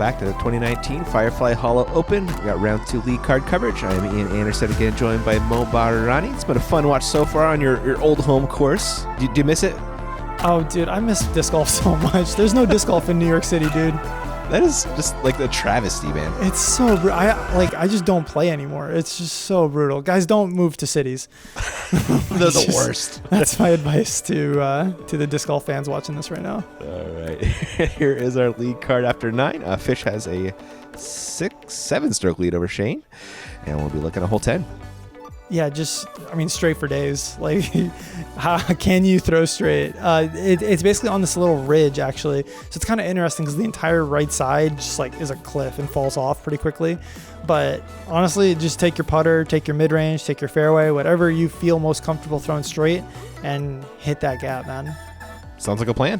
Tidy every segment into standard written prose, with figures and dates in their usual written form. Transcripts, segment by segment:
back to the 2019 Firefly Hollow Open. We got round 2 lead card coverage. I am Ian Anderson, again joined by Mahmoud Bahrani. It's been a fun watch so far on your old home course. Do you miss it? Oh, dude, I miss disc golf so much. There's no disc golf in New York City, dude. That is just like the travesty, man. It's so brutal. I just don't play anymore. It's just so brutal. Guys, don't move to cities. They're the worst. That's my advice to the disc golf fans watching this right now. All right. Here is our lead card after 9. Fish has a 7 stroke lead over Shane. And we'll be looking at hole 10. Yeah, straight for days. Like, how can you throw straight? It's basically on this little ridge, actually. So it's kind of interesting because the entire right side just like is a cliff and falls off pretty quickly. But honestly, just take your putter, take your mid-range, take your fairway, whatever you feel most comfortable throwing straight, and hit that gap, man. Sounds like a plan.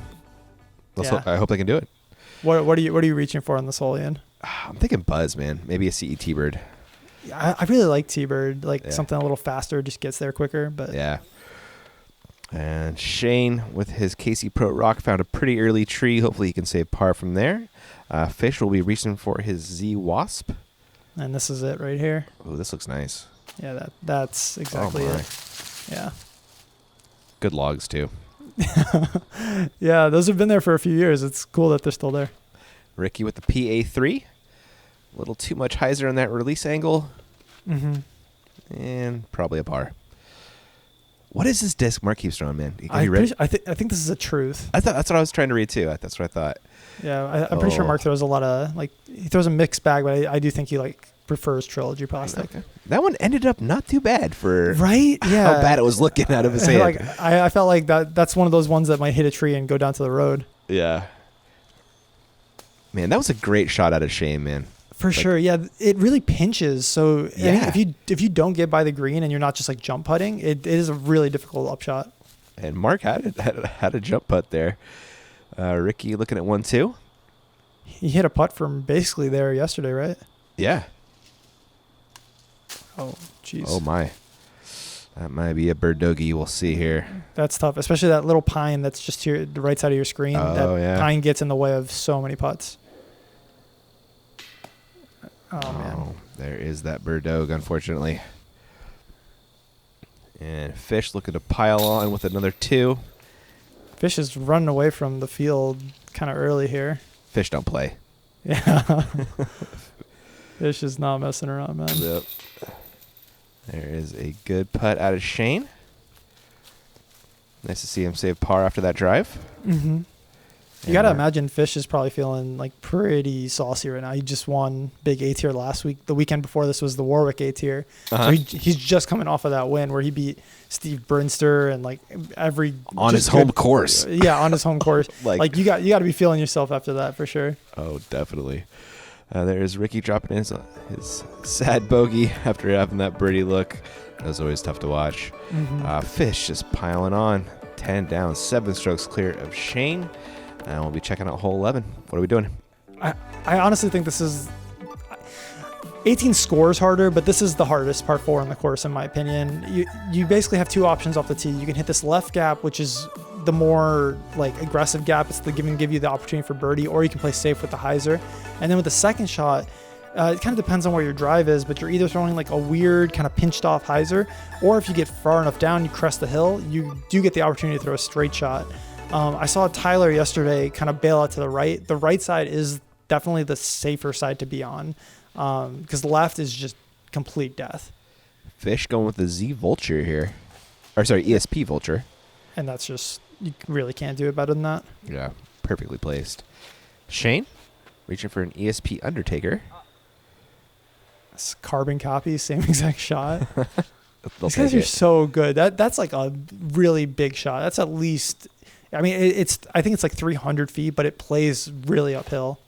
Yeah. I hope they can do it. What are you reaching for on this hole, Ian? I'm thinking Buzz, man. Maybe a CET bird. I really like T-Bird, something a little faster, just gets there quicker. But yeah. And Shane with his KC Pro Rock found a pretty early tree. Hopefully he can save par from there. Fish will be reaching for his Z Wasp. And this is it right here. Oh, this looks nice. Yeah, that's exactly it. Yeah. Good logs too. Yeah, those have been there for a few years. It's cool that they're still there. Ricky with the PA3. A little too much hyzer on that release angle. Mm-hmm. And probably a par. What is this disc Mark keeps throwing, man? I think this is a truth. That's what I was trying to read too. That's what I thought. Yeah, I'm pretty sure Mark throws a lot of, he throws a mixed bag, but I do think he prefers Trilogy plastic. Okay. That one ended up not too bad for right. Yeah, how bad it was looking out of his hand. I felt like that's one of those ones that might hit a tree and go down to the road. Yeah. Man, that was a great shot out of Shane, man. For sure, yeah. It really pinches. So yeah. if you don't get by the green and you're not just jump putting, it is a really difficult upshot. And Mark had a jump putt there. Ricky looking at 1-2. He hit a putt from basically there yesterday, right? Yeah. Oh, jeez. Oh my. That might be a bird doggy. We'll see here. That's tough, especially that little pine that's just to the right side of your screen. Oh, yeah. Pine gets in the way of so many putts. Oh, man. There is that bird dog, unfortunately. And Fish looking to pile on with another 2. Fish is running away from the field kind of early here. Fish don't play. Yeah. Fish is not messing around, man. Yep. There is a good putt out of Shane. Nice to see him save par after that drive. Mm-hmm. You got to imagine Fish is probably feeling pretty saucy right now. He just won big A-tier last week. The weekend before this was the Warwick A-tier. Uh-huh. So he's just coming off of that win where he beat Steve Brinster and on his home course. Yeah, on his home course. You got to be feeling yourself after that for sure. Oh, definitely. There's Ricky dropping in his sad bogey after having that birdie look. That was always tough to watch. Mm-hmm. Fish just piling on. 10 down, 7 strokes clear of Shane. And we'll be checking out hole 11. What are we doing? I honestly think this is... 18 scores harder, but this is the hardest par 4 on the course, in my opinion. You basically have 2 options off the tee. You can hit this left gap, which is the more aggressive gap. It's the give you the opportunity for birdie, or you can play safe with the hyzer. And then with the second shot, it kind of depends on where your drive is, but you're either throwing a weird kind of pinched off hyzer, or if you get far enough down, you crest the hill, you do get the opportunity to throw a straight shot. I saw Tyler yesterday kind of bail out to the right. The right side is definitely the safer side to be on, because the left is just complete death. Fish going with the Z Vulture here. Or sorry, ESP Vulture. And that's just, you really can't do it better than that. Yeah, perfectly placed. Shane, reaching for an ESP Undertaker. It's carbon copy, same exact shot. These guys are so good. That's a really big shot. That's at least... I mean, I think it's 300 feet, but it plays really uphill.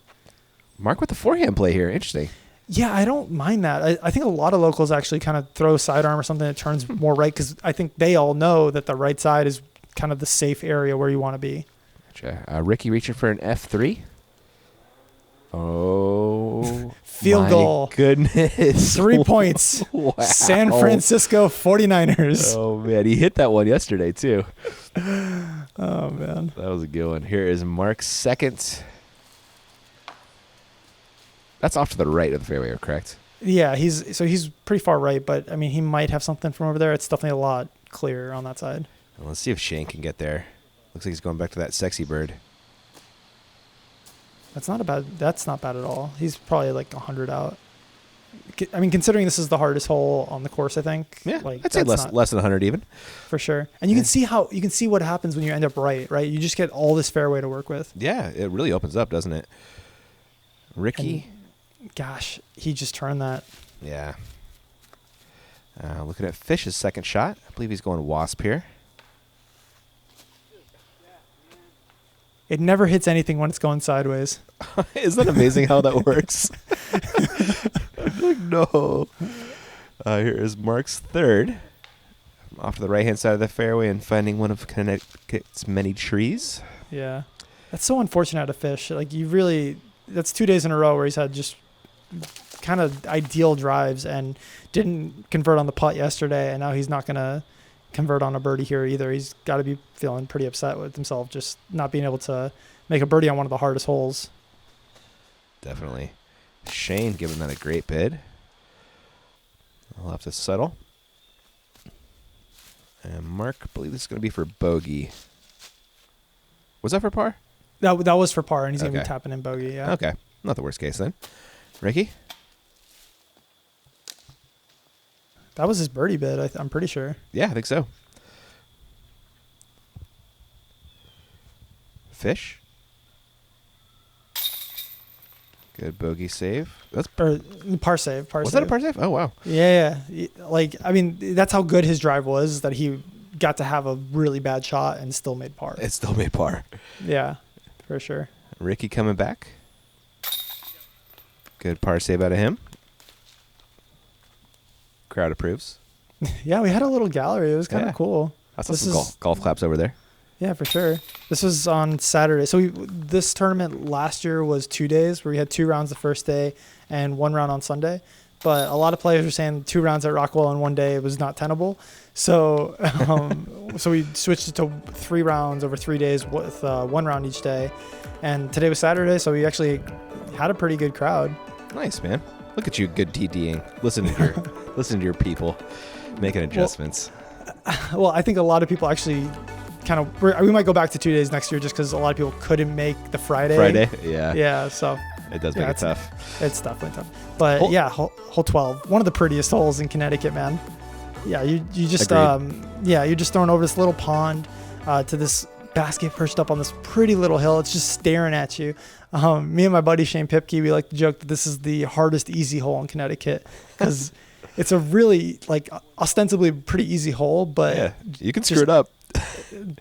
Mark with the forehand play here. Interesting. Yeah, I don't mind that. I think a lot of locals actually kind of throw sidearm or something that turns more right, because I think they all know that the right side is kind of the safe area where you want to be. Gotcha. Ricky reaching for an F3. Oh, field goal. Goodness. 3 points. Wow. San Francisco 49ers. Oh, man. He hit that one yesterday, too. Oh, man. That was a good one. Here is Mark's second. That's off to the right of the fairway, correct? Yeah, he's pretty far right, but I mean, he might have something from over there. It's definitely a lot clearer on that side. Well, let's see if Shane can get there. Looks like he's going back to that sexy bird. That's not bad at all. He's probably like 100 out. I mean, considering this is the hardest hole on the course, I think. Yeah, like, I'd say less than 100 even. For sure. And you can see what happens when you end up right? You just get all this fairway to work with. Yeah, it really opens up, doesn't it? Ricky. And, gosh, he just turned that. Yeah. Looking at Fish's second shot. I believe he's going wasp here. It never hits anything when it's going sideways. Isn't that amazing how that works? No. Here is Mark's third. Off to the right-hand side of the fairway and finding one of Connecticut's many trees. Yeah. That's so unfortunate out of Fish. Like, that's 2 days in a row where he's had just kind of ideal drives and didn't convert on the putt yesterday, and now he's not going to convert on a birdie here either. He's got to be feeling pretty upset with himself just not being able to make a birdie on one of the hardest holes. Definitely. Shane giving that a great bid. I'll have to settle. And Mark, I believe this is going to be for bogey. Was that for par? That was for par, and he's going to Okay. be tapping in bogey, yeah. Okay. Not the worst case then. Ricky? That was his birdie bid, I'm pretty sure. Yeah, I think so. Fish? Good bogey save. That's Or par save. Was that a par save? Oh, wow. Yeah. Like, I mean, that's how good his drive was, that he got to have a really bad shot and still made par. It still made par. Yeah, for sure. Ricky coming back. Good par save out of him. Crowd approves. Yeah, we had a little gallery. It was kind of cool. I saw some golf claps over there. Yeah, for sure. This was on Saturday. So this tournament last year was 2 days where we had 2 rounds the first day and 1 round on Sunday. But a lot of players were saying 2 rounds at Rockwell in 1 day was not tenable. So so we switched it to 3 rounds over 3 days with 1 round each day. And today was Saturday, so we actually had a pretty good crowd. Nice, man. Look at you, good TDing. Listen to your people making adjustments. Well, I think a lot of people actually kind of, we might go back to 2 days next year just because a lot of people couldn't make the Friday. Yeah. Yeah, so. It does make it tough. It's definitely tough. But hole 12, one of the prettiest holes in Connecticut, man. Yeah, you just, you're just throwing over this little pond to this basket perched up on this pretty little hill. It's just staring at you. Me and my buddy Shane Pipke, we like to joke that this is the hardest easy hole in Connecticut because it's a really, like, ostensibly pretty easy hole, but yeah, you can screw it up.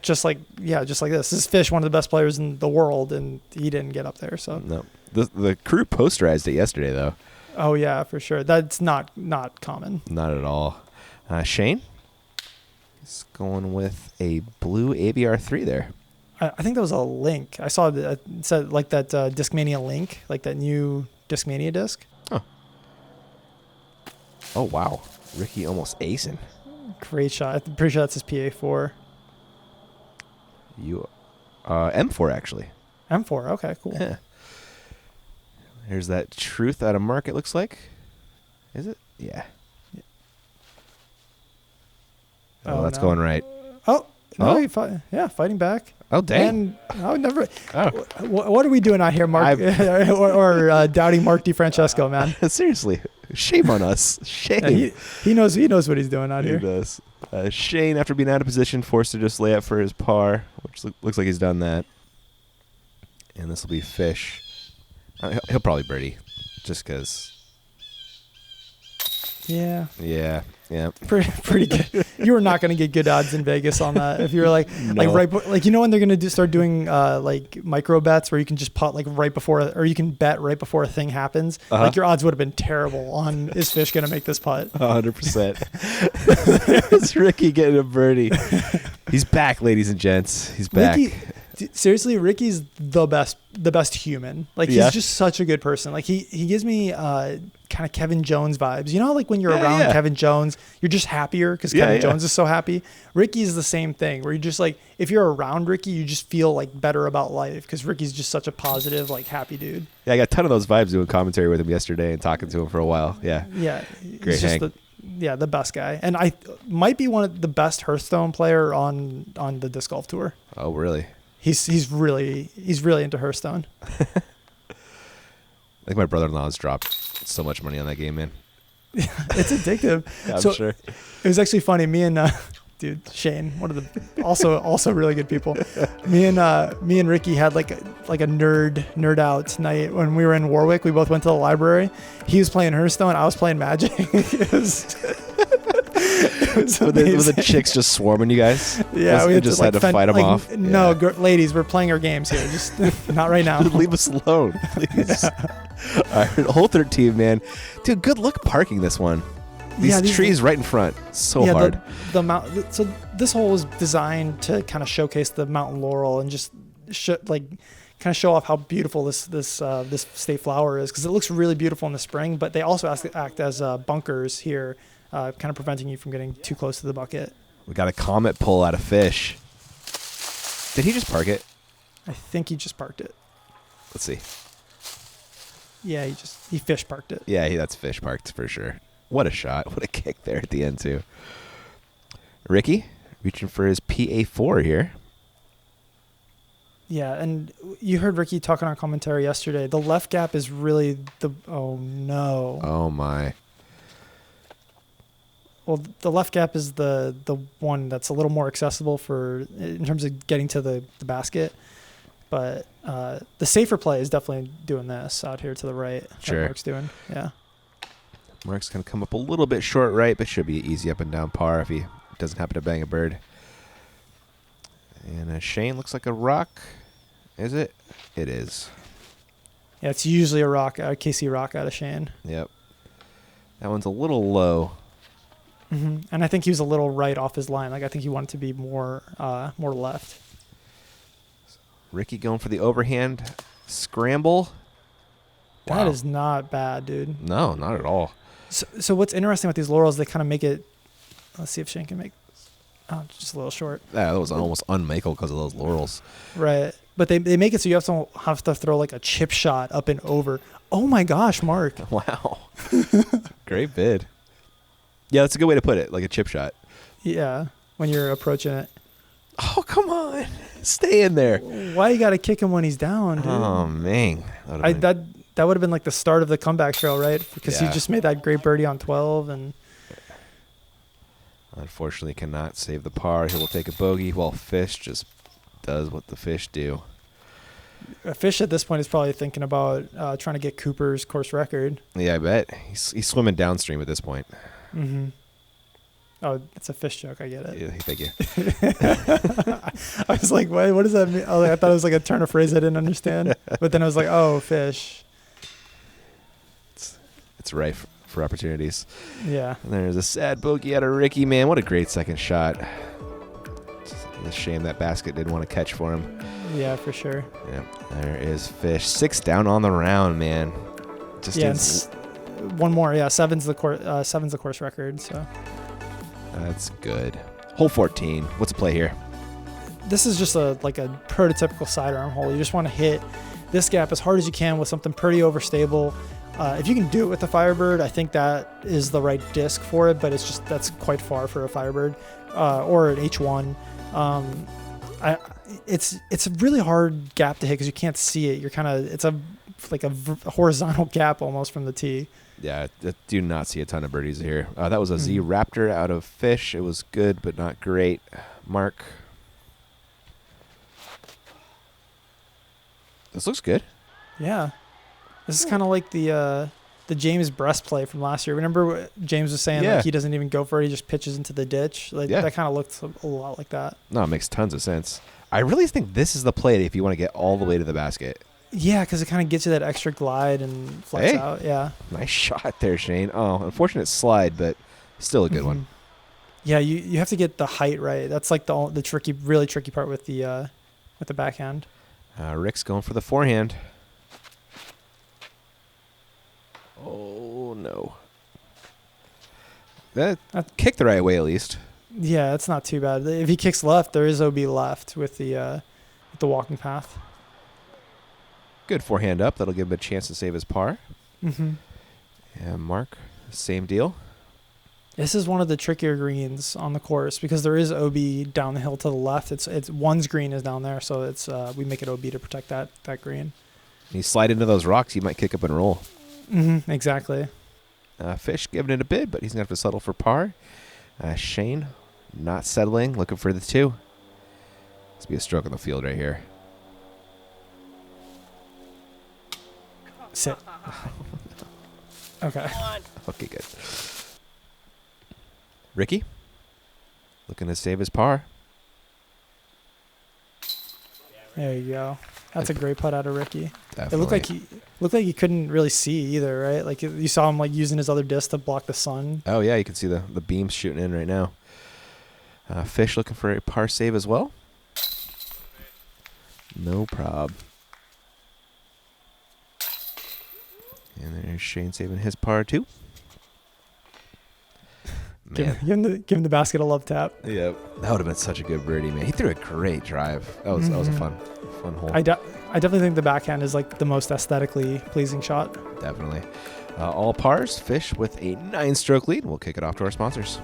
Just like this. This is Fish, one of the best players in the world, and he didn't get up there. So no, the crew posterized it yesterday, though. Oh yeah, for sure. That's not common. Not at all. Shane is going with a blue ABR3 there. I think that was a link. I saw that it said like that Discmania link, like that new Discmania disc. Oh wow, Ricky almost acing. Great shot. I'm pretty sure that's his PA4. M4 actually. M4. Okay, cool. Yeah. Here's that truth out of Mark. It looks like. Is it? Yeah. Oh, that's going right. Oh no! Fighting back. Oh dang! And I would never. Oh. What are we doing out here, Mark? or doubting Mark DiFrancesco, man? Seriously, shame on us. Shame. Yeah, he knows what he's doing out here. He does. Shane, after being out of position, forced to just lay up for his par, which looks like he's done that. And this will be Fish. He'll probably birdie, just because. Yeah. Yeah. Pretty good. You were not going to get good odds in Vegas on that if you were like when they're going to start doing like micro bets where you can just putt like right before, or you can bet right before a thing happens. Like your odds would have been terrible on is Fish going to make this putt? 100%. There's Ricky getting a birdie. He's back, ladies and gents. He's back. Seriously, Ricky's the best human. Like he's just such a good person. Like he gives me kind of Kevin Jones vibes. You know, like when you're around Kevin Jones, you're just happier because Kevin Jones is so happy. Ricky's the same thing, where you just like, if you're around Ricky, you just feel like better about life because Ricky's just such a positive, like happy dude. Yeah, I got a ton of those vibes doing commentary with him yesterday and talking to him for a while. Yeah. Yeah. Great Hank. The best guy. And I might be one of the best Hearthstone player on the disc golf tour. Oh, really? He's really into Hearthstone. I think my brother-in-law has dropped so much money on that game, man. It's addictive. Yeah, I'm sure. It was actually funny. Me and dude Shane, one of the also really good people. Me and Ricky had like a nerd out night when we were in Warwick. We both went to the library. He was playing Hearthstone. I was playing Magic. It was were the chicks just swarming you guys? Yeah, we just had to fight them off. No, ladies, we're playing our games here. Just not right now. Leave us alone, please. All right, hole 13, man. Dude, good luck parking this one. These trees right in front. So hard. So this hole was designed to kind of showcase the mountain laurel and just kind of show off how beautiful this state flower is, because it looks really beautiful in the spring. But they also act as bunkers here, kind of preventing you from getting too close to the bucket. We got a comet pull out of Fish. Did he just park it? I think he just parked it. Let's see. Yeah, he fish parked it. Yeah, that's Fish parked for sure. What a shot. What a kick there at the end, too. Ricky, reaching for his PA4 here. Yeah, and you heard Ricky talking on commentary yesterday. The left gap is really oh, no. Oh, my. Well, the left gap is the one that's a little more accessible in terms of getting to the basket. But the safer play is definitely doing this out here to the right. Sure. That Mark's doing. Yeah. Mark's going to come up a little bit short right, but should be easy up and down par if he doesn't happen to bang a bird. And Shane looks like a rock. Is it? It is. Yeah, it's usually a rock, KC rock out of Shane. Yep. That one's a little low. Mm-hmm. And I think he was a little right off his line. Like, I think he wanted to be more left. Ricky going for the overhand scramble. That is not bad, dude. No, not at all. So what's interesting about these laurels, they kind of make it. Let's see if Shane can make. Oh, just a little short. Yeah, that was almost unmakeable because of those laurels. Right, but they make it so you have to throw like a chip shot up and over. Oh my gosh, Mark! Wow, great bid. Yeah, that's a good way to put it, like a chip shot. Yeah, when you're approaching it. Oh, come on, stay in there. Why you got to kick him when he's down, dude? Oh man, that would have been like the start of the comeback trail, right? Because he just made that great birdie on 12 and. Unfortunately, cannot save the par. He will take a bogey while Fish just does what the fish do. Fish at this point is probably thinking about trying to get Cooper's course record. Yeah, I bet. He's swimming downstream at this point. Mm-hmm. Oh, it's a fish joke. I get it. Yeah, thank you. I was like, what does that mean? I thought it was like a turn of phrase I didn't understand. But then I was like, oh, fish. It's rife for opportunities. Yeah. And there's a sad bogey out of Ricky, man. What a great second shot. It's a shame that basket didn't want to catch for him. Yeah, for sure. Yeah, there is Fish. 6 down on the round, man. One more. Yeah, seven's the course record. So that's good. Hole 14. What's the play here? This is just a prototypical sidearm hole. You just want to hit this gap as hard as you can with something pretty overstable. If you can do it with the Firebird, I think that is the right disc for it, but that's quite far for a Firebird or an H1. It's a really hard gap to hit because you can't see it. It's a horizontal gap almost from the tee. Yeah, I do not see a ton of birdies here. That was a Z Raptor out of Fish. It was good, but not great. Mark. This looks good. Yeah. This is kind of like the James Brest play from last year. Remember James was saying like he doesn't even go for it. He just pitches into the ditch. That kind of looked a lot like that. No, it makes tons of sense. I really think this is the play if you want to get all the way to the basket. Yeah, because it kind of gets you that extra glide and flex out. Yeah. Nice shot there, Shane. Oh, unfortunate slide, but still a good one. Yeah, you have to get the height right. That's like the really tricky part with the with the backhand. Rick's going for the forehand. Oh, no. That kicked the right way, at least. Yeah, it's not too bad. If he kicks left, there is OB left with the walking path. Good forehand up. That'll give him a chance to save his par. Mm-hmm. And Mark, same deal. This is one of the trickier greens on the course because there is OB down the hill to the left. It's one's green is down there, so it's we make it OB to protect that green. You slide into those rocks, you might kick up and roll. Mm-hmm, exactly. Fish giving it a bid, but he's going to have to settle for par. Shane not settling, looking for the 2. This will be a stroke on the field right here. Sit. Okay. Okay, good. Ricky, looking to save his par. There you go. That's a great putt out of Ricky. Definitely. It looked like he couldn't really see either, right? Like you saw him like using his other disc to block the sun. Oh yeah, you can see the beams shooting in right now. Fish looking for a par save as well. No prob. And there's Shane saving his par too. Man. Give him the basket a love tap. Yeah, that would have been such a good birdie, man. He threw a great drive. That was a fun hole. I definitely think the backhand is like the most aesthetically pleasing shot. Definitely. All pars. Fish with a 9-stroke lead. We'll kick it off to our sponsors.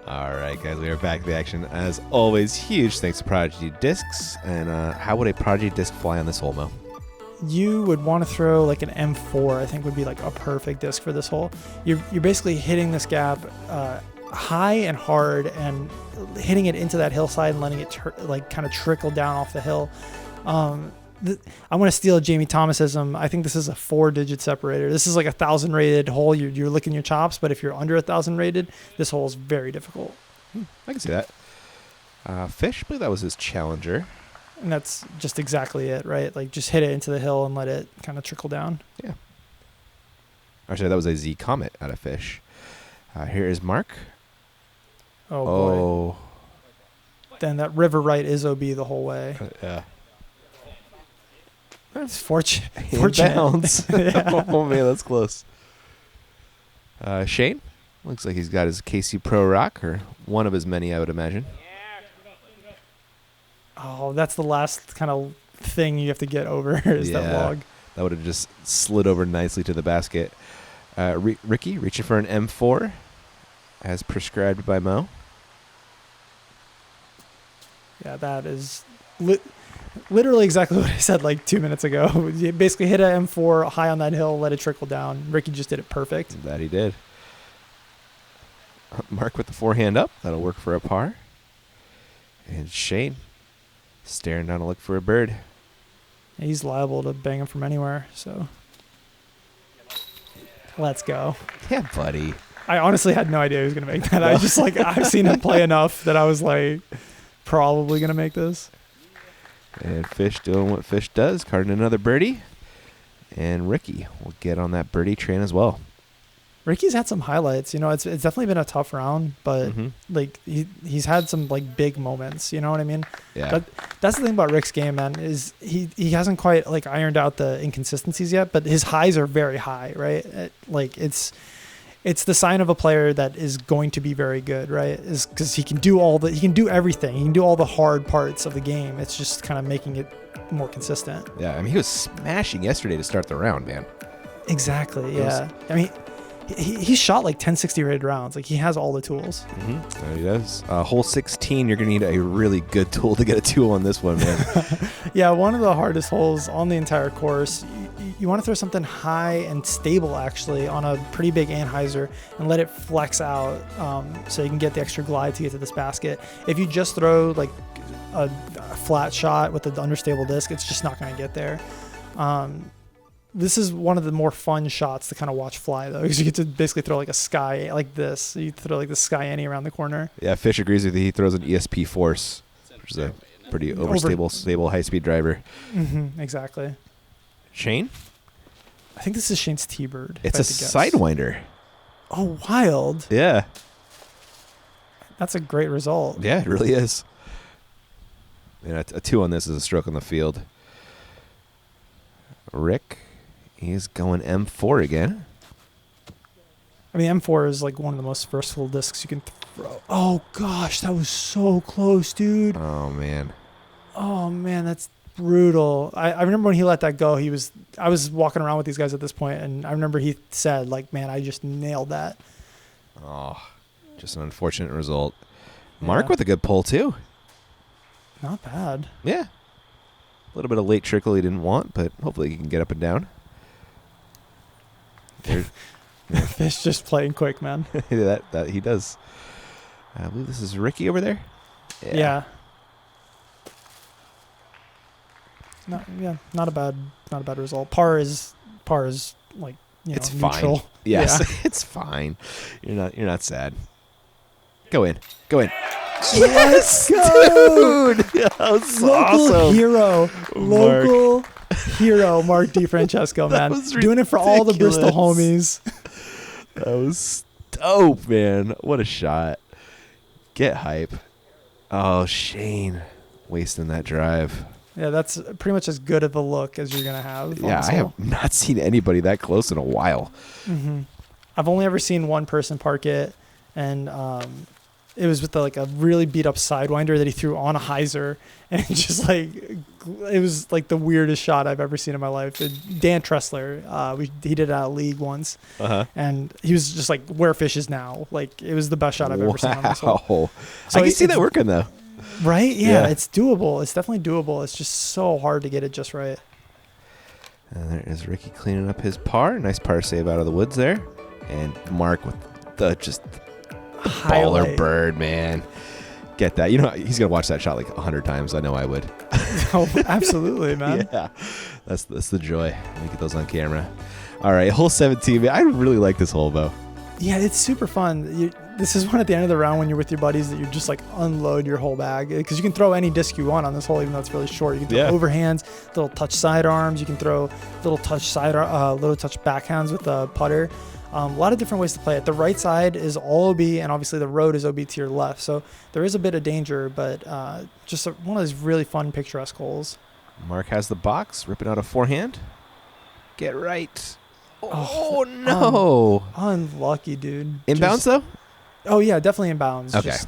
All right, guys, we are back to the action. As always, huge thanks to Prodigy Discs. And how would a Prodigy Disc fly on this hole, Mo? You would want to throw like an M4, I think would be like a perfect disc for this hole. You're basically hitting this gap high and hard and hitting it into that hillside and letting it like kind of trickle down off the hill. I want to steal Jamie Thomasism. I think this is a 4-digit separator. This is like 1,000 rated hole. You're licking your chops, but if you're under 1,000 rated, this hole is very difficult. I can see that. Fish, I believe that was his challenger. And that's just exactly it, right? Like just hit it into the hill and let it kind of trickle down. Yeah. Actually, that was a Z Comet out of Fish. Here is Mark. Oh, boy. Then that river right is OB the whole way. Yeah. It's fortunate. Bounds. Yeah. Oh, man, that's close. Shane, looks like he's got his KC Pro Rock, or one of his many, I would imagine. Oh, that's the last kind of thing you have to get over is that log. That would have just slid over nicely to the basket. Ricky reaching for an M4 as prescribed by Mo. Yeah, that is literally exactly what I said like 2 minutes ago. You basically hit an M4 high on that hill, let it trickle down. Ricky just did it perfect. That he did. Mark with the forehand up. That'll work for a par. And Shane staring down to look for a bird. He's liable to bang him from anywhere, so let's go. Yeah, buddy. I honestly had no idea he was going to make that. I just I've seen him play enough that I was like probably going to make this. And Fish doing what Fish does, carding another birdie. And Ricky will get on that birdie train as well. Ricky's had some highlights. You know, it's definitely been a tough round, but like he's had some like big moments. You know what I mean? Yeah. But that's the thing about Rick's game, man, is he hasn't quite like ironed out the inconsistencies yet, but his highs are very high, right? It's the sign of a player that is going to be very good, right? Is because he can do everything. He can do all the hard parts of the game. It's just kind of making it more consistent. Yeah, I mean, he was smashing yesterday to start the round, man. Exactly, yeah. I mean, he shot like 1060 rated rounds. Like, he has all the tools. There he does. Hole 16, you're going to need a really good tool to get a 2 on this one, man. Yeah, one of the hardest holes on the entire course. you want to throw something high and stable actually on a pretty big anhyzer and let it flex out, so you can get the extra glide to get to this basket. If you just throw like a flat shot with an understable disc, it's just not going to get there. This is one of the more fun shots to kind of watch fly though, because you get to basically throw like a sky like this. You throw like the sky any around the corner. Yeah, Fish agrees with you. He throws an ESP Force, which is a pretty stable high-speed driver. Exactly. Shane? I think this is Shane's T-Bird. It's a Sidewinder. Oh, wild. Yeah. That's a great result. Yeah, it really is. And a 2 on this is a stroke on the field. Rick, he's going M4 again. I mean, M4 is like one of the most versatile discs you can throw. Oh, gosh, that was so close, dude. Oh, man. Oh, man, that's brutal. I remember when he let that go, I was walking around with these guys at this point, and I remember he said, like, man, I just nailed that. Oh, just an unfortunate result. Mark with a good pull, too. Not bad. Yeah. A little bit of late trickle he didn't want, but hopefully he can get up and down. Fish just playing quick, man. that he does. I believe this is Ricky over there. Yeah. Not a bad result. Par is like, it's neutral. Fine. Yes, yeah. It's fine. You're not sad. Go in. Yes, dude. That was Local awesome. Hero. Local hero, Mark DiFrancesco, man. Doing it for all the Bristol homies. That was dope, man. What a shot. Get hype. Oh, Shane wasting that drive. Yeah, that's pretty much as good of a look as you're going to have. Yeah, I have not seen anybody that close in a while. I've only ever seen one person park it, and it was with a really beat up Sidewinder that he threw on a hyzer, and it was like the weirdest shot I've ever seen in my life. Dan Tressler, he did it at a league once, and he was just like where Fish is now. Like, it was the best shot I've ever seen on this hole. So I can see that working though. Right? Yeah, it's doable. It's definitely doable. It's just so hard to get it just right. And there is Ricky cleaning up his par. Nice par save out of the woods there, and Mark with the baller bird, man. Get that. You know, he's going to watch that shot like 100 times. I know I would. Oh, absolutely, man. Yeah. That's the joy. Let me get those on camera. All right, hole 17. Man, I really like this hole, though. Yeah, it's super fun. This is one at the end of the round when you're with your buddies that you just like unload your whole bag, because you can throw any disc you want on this hole, even though it's really short. You can throw overhands, little touch sidearms. You can throw little touch backhands with the putter. A lot of different ways to play it. The right side is all OB, and obviously the road is OB to your left. So there is a bit of danger, but just one of those really fun, picturesque holes. Mark has the box, ripping out a forehand. Get right. Oh, no. Unlucky, dude. Inbounds, though? Oh, yeah, definitely inbounds. Okay. Just,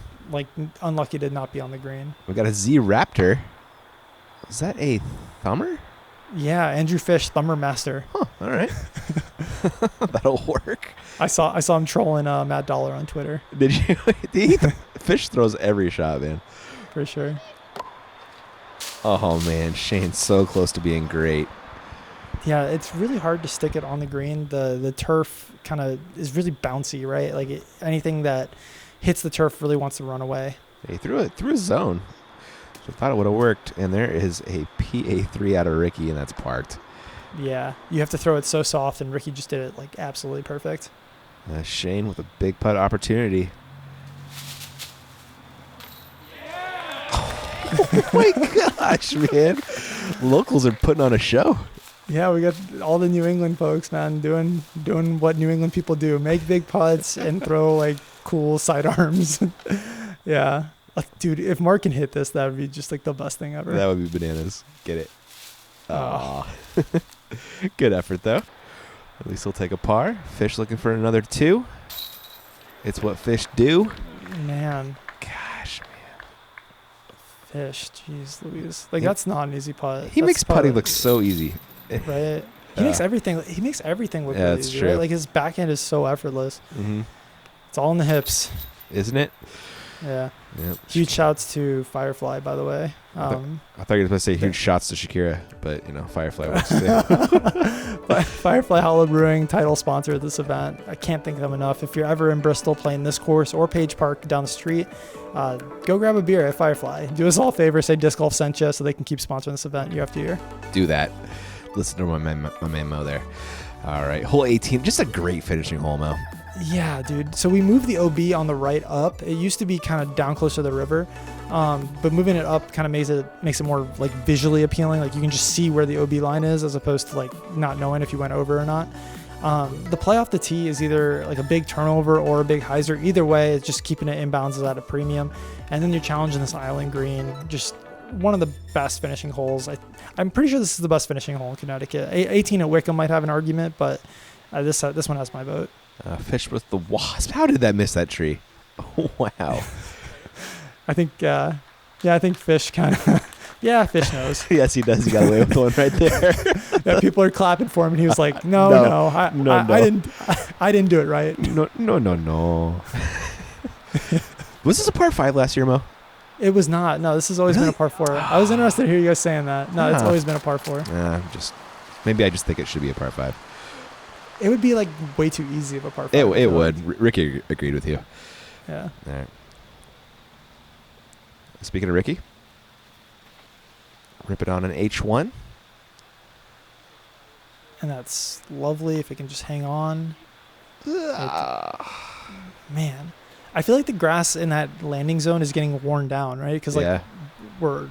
unlucky to not be on the green. We got a Z Raptor. Is that a thumber? Yeah, Andrew Fish, thumber master. Huh, all right. That'll work. I saw him trolling Matt Dollar on Twitter. Did you? Fish throws every shot, man. For sure. Oh, man. Shane's so close to being great. Yeah, it's really hard to stick it on the green. The turf kind of is really bouncy, right? Like anything that hits the turf really wants to run away. He threw it through a zone. I thought it would have worked. And there is a PA3 out of Ricky, and that's parked. Yeah, you have to throw it so soft, and Ricky just did it like absolutely perfect. Shane with a big putt opportunity. Oh my gosh, man. Locals are putting on a show. Yeah, we got all the New England folks, man, doing what New England people do. Make big putts and throw like cool sidearms. Yeah. Dude, if Mark can hit this, that would be just like the best thing ever. That would be bananas. Get it. Oh. Good effort, though. At least he'll take a par. Fish looking for another 2. It's what fish do. Man. Gosh, man. Fish, jeez Louise. Like, that's not an easy putt. He makes putting look so easy. Right. He makes everything look really easy. Right? Like, his backhand is so effortless. Mm-hmm. It's all in the hips. Isn't it? Yeah. Yep. Huge shouts to Firefly, by the way. I thought you were going to say huge shots to Shakira, but Firefly works too. Firefly Hollow Brewing, title sponsor of this event. I can't thank them enough. If you're ever in Bristol playing this course or Page Park down the street, go grab a beer at Firefly. Do us all a favor, say Disc Golf sent you so they can keep sponsoring this event year after year. Do that. Listen to my man Mo there. All right, hole 18, just a great finishing hole, Mo. Yeah, dude. So we moved the OB on the right up. It used to be kind of down close to the river, but moving it up kind of makes it more like visually appealing. Like you can just see where the OB line is as opposed to like not knowing if you went over or not. The play off the tee is either like a big turnover or a big hyzer. Either way, it's just keeping it inbounds is at a premium. And then you're challenging this island green, just one of the best finishing holes. I'm pretty sure this is the best finishing hole in Connecticut. 18 at Wickham might have an argument, but this one has my vote. Fish with the wasp. How did that miss that tree? Oh, wow. I think Fish kind of, yeah, Fish knows. Yes, he does. He got away with one right there. Yeah, people are clapping for him, and he was like, no, I didn't do it right. No. Was this a par 5 last year, Mo? It was not. No, this has always been a par 4. I was interested to hear you guys saying that. No, it's always been a par 4. Maybe I just think it should be a par 5. It would be like way too easy of a par 5. It would. Ricky agreed with you. Yeah. All right. Speaking of Ricky, rip it on an H1. And that's lovely if it can just hang on. Man, I feel like the grass in that landing zone is getting worn down, right? Because we're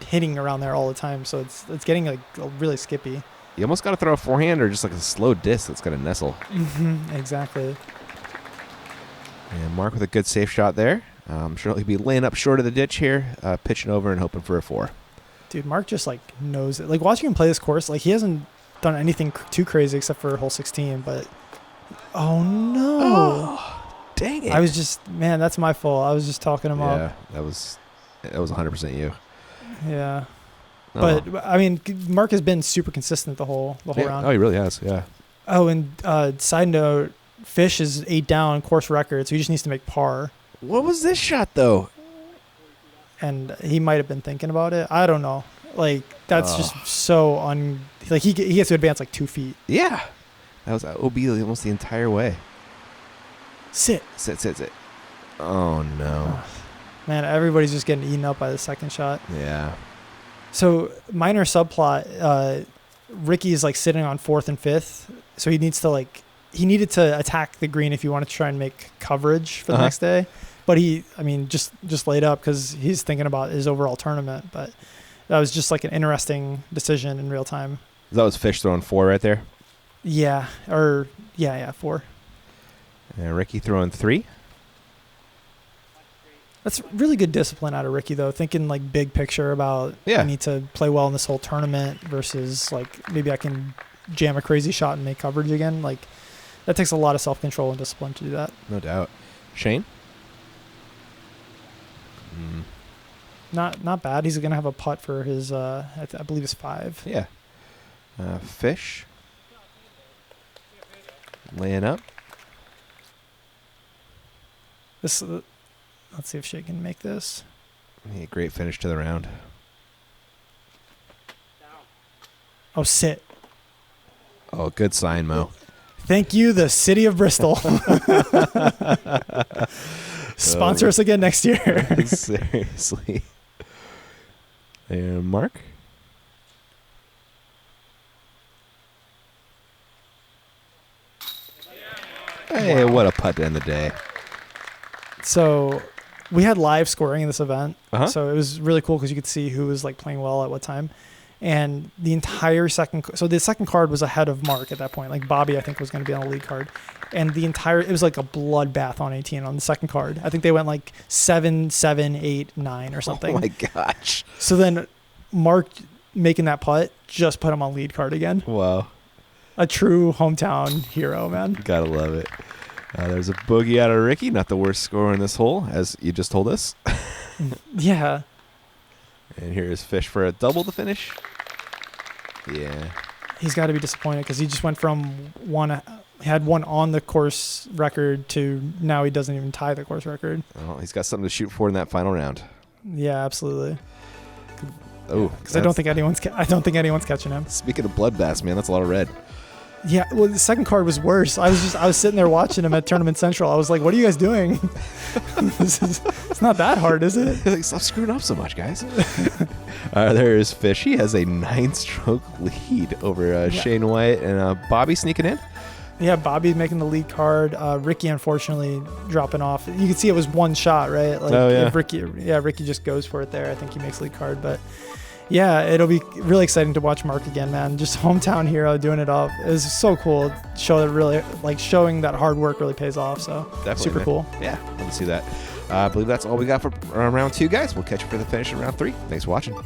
hitting around there all the time, so it's getting like really skippy. You almost got to throw a forehand or just like a slow disc that's going to nestle. Mm-hmm, exactly. And Mark with a good safe shot there. I'm sure he'll be laying up short of the ditch here, pitching over and hoping for a 4. Dude, Mark just like knows it. Like watching him play this course, like he hasn't done anything too crazy except for hole 16. But oh no! Oh, dang it! I was just that's my fault. I was just talking him up. Yeah, that was 100% you. Yeah. Oh. But I mean, Mark has been super consistent the whole round. Oh, he really has. Yeah. Oh, and side note, Fish is 8 down course record, so he just needs to make par. What was this shot though? And he might have been thinking about it. I don't know. Like that's just so like he gets to advance like 2 feet. Yeah, that was OB almost the entire way. Sit. Oh no. Man, everybody's just getting eaten up by the second shot. Yeah. So minor subplot, Ricky is like sitting on 4th and 5th, so he needed to attack the green if you wanted to try and make coverage for the next day. But just laid up because he's thinking about his overall tournament. But that was just like an interesting decision in real time. That was Fish throwing 4 right there? Yeah, 4. And Ricky throwing 3. That's really good discipline out of Ricky, though. Thinking like big picture about I need to play well in this whole tournament versus like maybe I can jam a crazy shot and make coverage again. Like that takes a lot of self-control and discipline to do that. No doubt. Shane? Not bad. He's gonna have a putt for his I believe it's 5. Yeah. Fish laying up. Let's see if Shane can make this. Yeah, great finish to the round. Oh, sit. Oh, good sign, Mo. Thank you, the city of Bristol. Sponsor us again next year. Seriously. And Mark? Hey, what a putt to end the day. So we had live scoring in this event. So it was really cool because you could see who was like playing well at what time. And the entire the second card was ahead of Mark at that point. Like Bobby, I think, was going to be on the lead card. And it was like a bloodbath on 18 on the second card. I think they went like 7, 7, 8, 9 or something. Oh my gosh. So then Mark making that putt just put him on lead card again. Wow. A true hometown hero, man. Gotta love it. There's a bogey out of Ricky, not the worst score in this hole, as you just told us. Yeah. And here's Fish for a double to finish. Yeah. He's got to be disappointed because he just went from had one on the course record to now he doesn't even tie the course record. Well, he's got something to shoot for in that final round. Yeah, absolutely. Oh, because I don't think anyone's catching him. Speaking of bloodbaths, man, that's a lot of red. Yeah, well, the second card was worse. I was sitting there watching him at Tournament Central. I was like, "What are you guys doing? It's not that hard, is it?" Like, stop screwing up so much, guys. There is Fish. He has a 9-stroke lead over Shane Wyatt and Bobby sneaking in. Yeah, Bobby making the lead card. Ricky, unfortunately, dropping off. You can see it was one shot, right? Like, if Ricky just goes for it there. I think he makes lead card, but. Yeah, it'll be really exciting to watch Mark again, man. Just hometown hero doing it up. It was so cool. Showing that hard work really pays off. So definitely, super cool. Yeah, let me see that. I believe that's all we got for round 2, guys. We'll catch you for the finish in round 3. Thanks for watching.